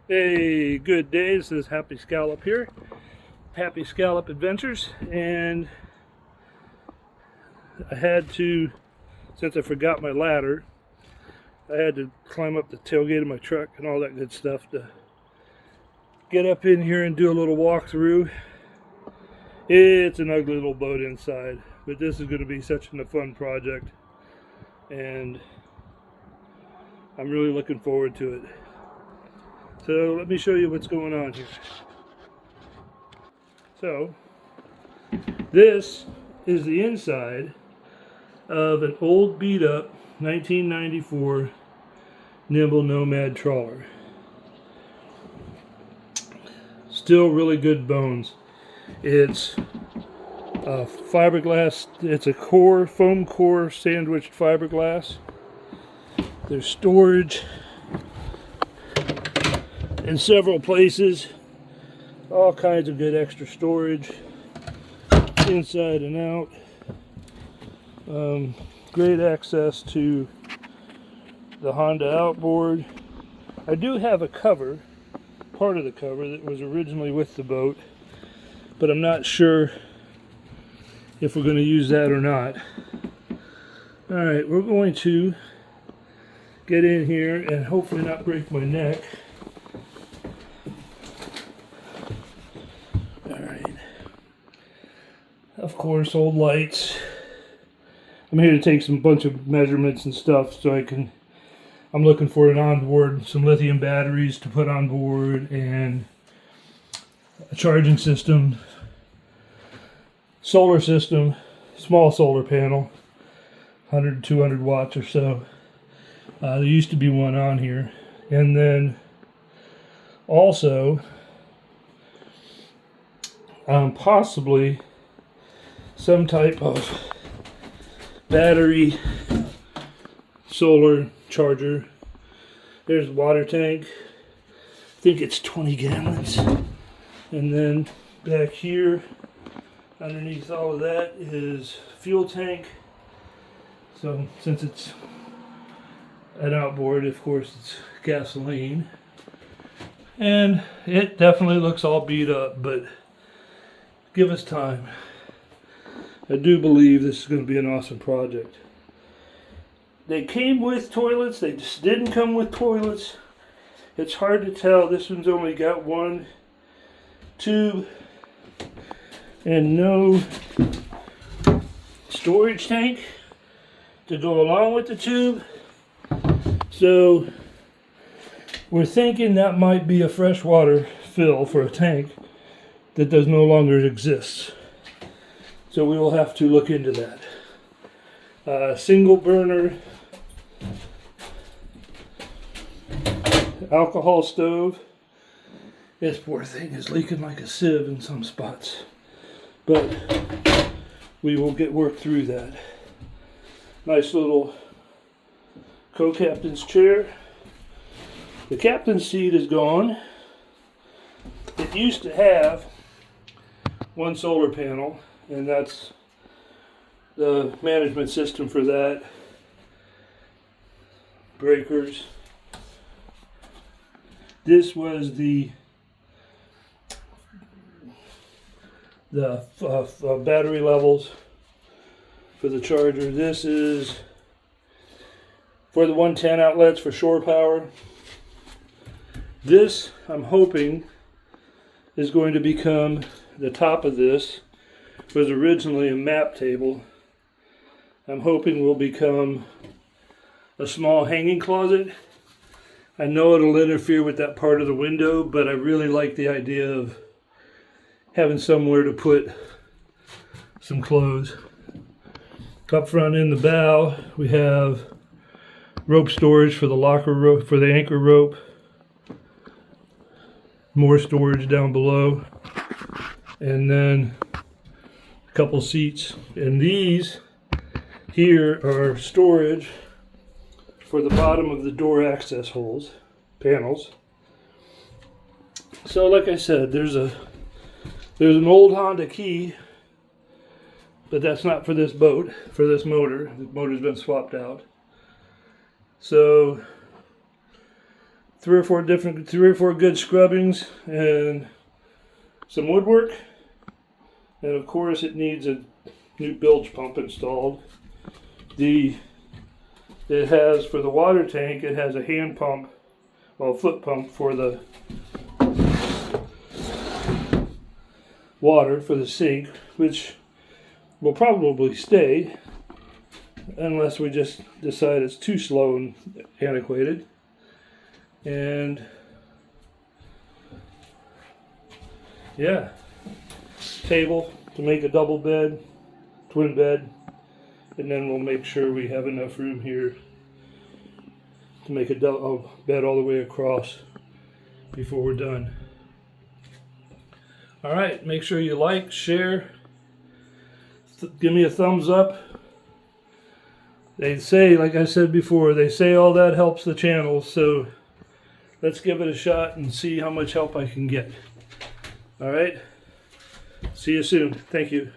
Hey, good day. This is Happy Scallop here. Happy Scallop Adventures. And I had to, since I forgot my ladder, I had to climb up the tailgate of my truck and all that good stuff to get up in here and do a little walkthrough. It's an ugly little boat inside, but this is going to be such a fun project. And I'm really looking forward to it. So let me show you what's going on here. So this is the inside of an old beat up 1994 Nimble Nomad trawler. Still really good bones. It's a fiberglass, it's a core, foam core sandwiched fiberglass. There's storage in several places, all kinds of good extra storage inside and out. Great access to the Honda outboard. I do have a cover, part of the cover that was originally with the boat, but I'm not sure if we're going to use that or not. Alright, we're going to get in here and hopefully not break my neck. Of course, old lights. I'm here to take some bunch of measurements and stuff so I'm looking for an onboard, some lithium batteries to put on board and a charging system, solar system, small solar panel, 100 to 200 watts or so. There used to be one on here. And then also possibly some type of battery solar charger. There's the water tank. I think it's 20 gallons. And then back here, underneath all of that, is fuel tank. So since it's an outboard, of course, it's gasoline. And it definitely looks all beat up, but give us time. I do believe this is going to be an awesome project. They came with toilets. They just didn't come with toilets. It's hard to tell. This one's only got one tube and no storage tank to go along with the tube. So we're thinking that might be a freshwater fill for a tank that does no longer exist. So we will have to look into that. Single burner alcohol stove. This poor thing is leaking like a sieve in some spots. But we will get work through that. Nice little co-captain's chair. The captain's seat is gone. It used to have one solar panel, and that's the management system for that. Breakers. This was the battery levels for the charger. This is for the 110 outlets for shore power. This, I'm hoping, is going to become the top of this. Was originally a map table. I'm hoping will become a small hanging closet. I know it'll interfere with that part of the window, but I really like the idea of having somewhere to put some clothes. Up front in the bow, we have rope storage for the locker rope, for the anchor rope. More storage down below. And then a couple seats. And these here are storage for the bottom of the door access holes, panels. So like I said, there's an old Honda key, but that's not for this boat, for this motor. The motor's been swapped out. So three or four good scrubbings and some woodwork. And of course it needs a new bilge pump installed. It has, for the water tank, it has a hand pump, well, a foot pump for the water for the sink, which will probably stay unless we just decide it's too slow and antiquated. And yeah, table to make a double bed, twin bed, and then we'll make sure we have enough room here to make a bed all the way across before we're done. Alright, make sure you like, share, give me a thumbs up. They say, like I said before, they say all that helps the channel, so let's give it a shot and see how much help I can get. Alright, see you soon. Thank you.